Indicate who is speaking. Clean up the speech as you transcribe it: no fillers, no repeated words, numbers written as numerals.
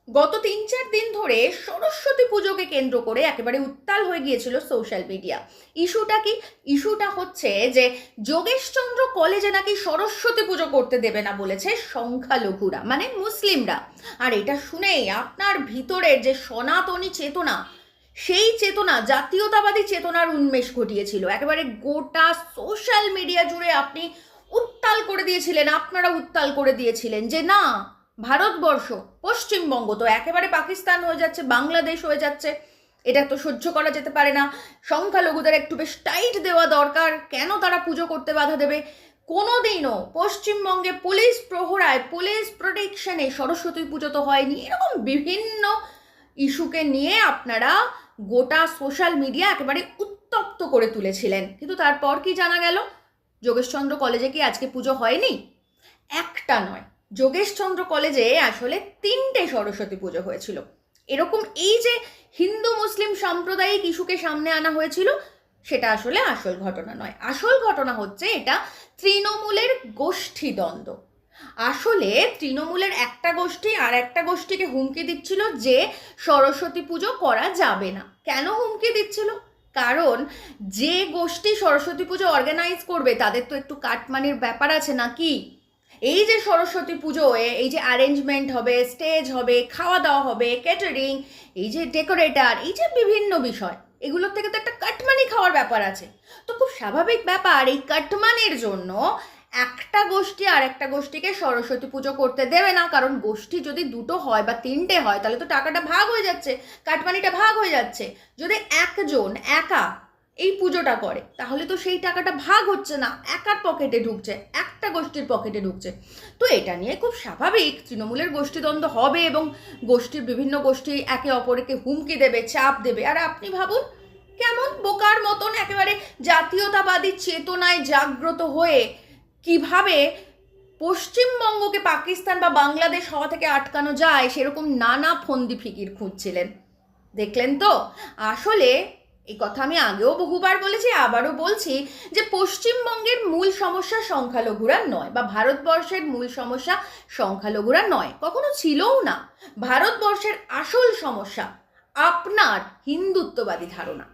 Speaker 1: গত ৩-৪ দিন ধরে সরস্বতী পুজোকে কেন্দ্র করে একেবারে উত্তাল হয়ে গিয়েছিল সোশ্যাল মিডিয়া। ইস্যুটা কি? ইস্যুটা হচ্ছে যে যোগেশচন্দ্র কলেজে নাকি সরস্বতী পুজো করতে দেবে না বলেছে সংখ্যালঘুরা, মানে মুসলিমরা। আর এটা শুনেই আপনার ভিতরের যে সনাতনী চেতনা, সেই চেতনা, জাতীয়তাবাদী চেতনার উন্মেষ ঘটিয়েছিল। একেবারে গোটা সোশ্যাল মিডিয়া জুড়ে আপনি উত্তাল করে দিয়েছিলেন, আপনারা উত্তাল করে দিয়েছিলেন যে না, ভারতবর্ষ, পশ্চিমবঙ্গ তো একেবারে পাকিস্তান হয়ে যাচ্ছে, বাংলাদেশ হয়ে যাচ্ছে, এটা তো সহ্য করা যেতে পারে না। সংখ্যালঘুদের একটু বেশ টাইট দেওয়া দরকার, কেন তারা পুজো করতে বাধা দেবে? কোনোদিনও পশ্চিমবঙ্গে পুলিশ প্রহরায়, পুলিশ প্রোটেকশনে সরস্বতী পুজো তো হয়নি। এরকম বিভিন্ন ইস্যুকে নিয়ে আপনারা গোটা সোশ্যাল মিডিয়া একেবারে উত্তপ্ত করে তুলেছিলেন। কিন্তু তারপর কি জানা গেল? যোগেশচন্দ্র কলেজে কি আজকে পুজো হয়নি? একটা নয়, যোগেশচন্দ্র কলেজে আসলে 3টে সরস্বতী পুজো হয়েছিল। এরকম এই যে হিন্দু মুসলিম সাম্প্রদায়িক ইস্যুকে সামনে আনা হয়েছিল, সেটা আসলে আসল ঘটনা নয়। আসল ঘটনা হচ্ছে এটা তৃণমূলের গোষ্ঠীদ্বন্দ্ব। আসলে তৃণমূলের একটা গোষ্ঠী আর একটা গোষ্ঠীকে হুমকি দিচ্ছিল যে সরস্বতী পুজো করা যাবে না। কেন হুমকি দিচ্ছিল? কারণ যে গোষ্ঠী সরস্বতী পুজো অর্গানাইজ করবে তাদের তো একটু কাটমানির ব্যাপার আছে নাকি? এই যে সরস্বতী পুজোয় এই যে অ্যারেঞ্জমেন্ট হবে, স্টেজ হবে, খাওয়া দাওয়া হবে, ক্যাটারিং, এই যে ডেকোরেটার, এই যে বিভিন্ন বিষয়, এগুলোর থেকে তো একটা কাটমানি খাওয়ার ব্যাপার আছে। তো খুব স্বাভাবিক ব্যাপার, এই কাটমানির জন্য একটা গোষ্ঠী আর একটা গোষ্ঠীকে সরস্বতী পুজো করতে দেবে না। কারণ গোষ্ঠী যদি 2টো হয় বা 3টে হয় তাহলে তো টাকাটা ভাগ হয়ে যাচ্ছে, কাটমানিটা ভাগ হয়ে যাচ্ছে। যদি একজন একা এই পুজোটা করে তাহলে তো সেই টাকাটা ভাগ হচ্ছে না, একার পকেটে ঢুকছে, একটা গোষ্ঠীর পকেটে ঢুকছে। তো এটা নিয়ে খুব স্বাভাবিক তৃণমূলের গোষ্ঠীদ্বন্দ্ব হবে এবং গোষ্ঠীর বিভিন্ন গোষ্ঠী একে অপরকে হুমকি দেবে, চাপ দেবে। আর আপনি ভাবুন কেমন বোকার মতন একেবারে জাতীয়তাবাদী চেতনায় জাগ্রত হয়ে কিভাবে পশ্চিমবঙ্গকে পাকিস্তান বা বাংলাদেশ হওয়া থেকে আটকানো যায় সেরকম নানা ফন্দি ফিকির খুঁজছিলেন। দেখলেন তো? আসলে এই কথা আমি আগেও বহুবার বলেছি, আবারও বলছি যে পশ্চিমবঙ্গের মূল সমস্যা সংখ্যালঘুরা নয়, বা ভারতবর্ষের মূল সমস্যা সংখ্যালঘুরা নয়, কখনো ছিলও না। ভারতবর্ষের আসল সমস্যা আপনার হিন্দুত্ববাদী ধারণা।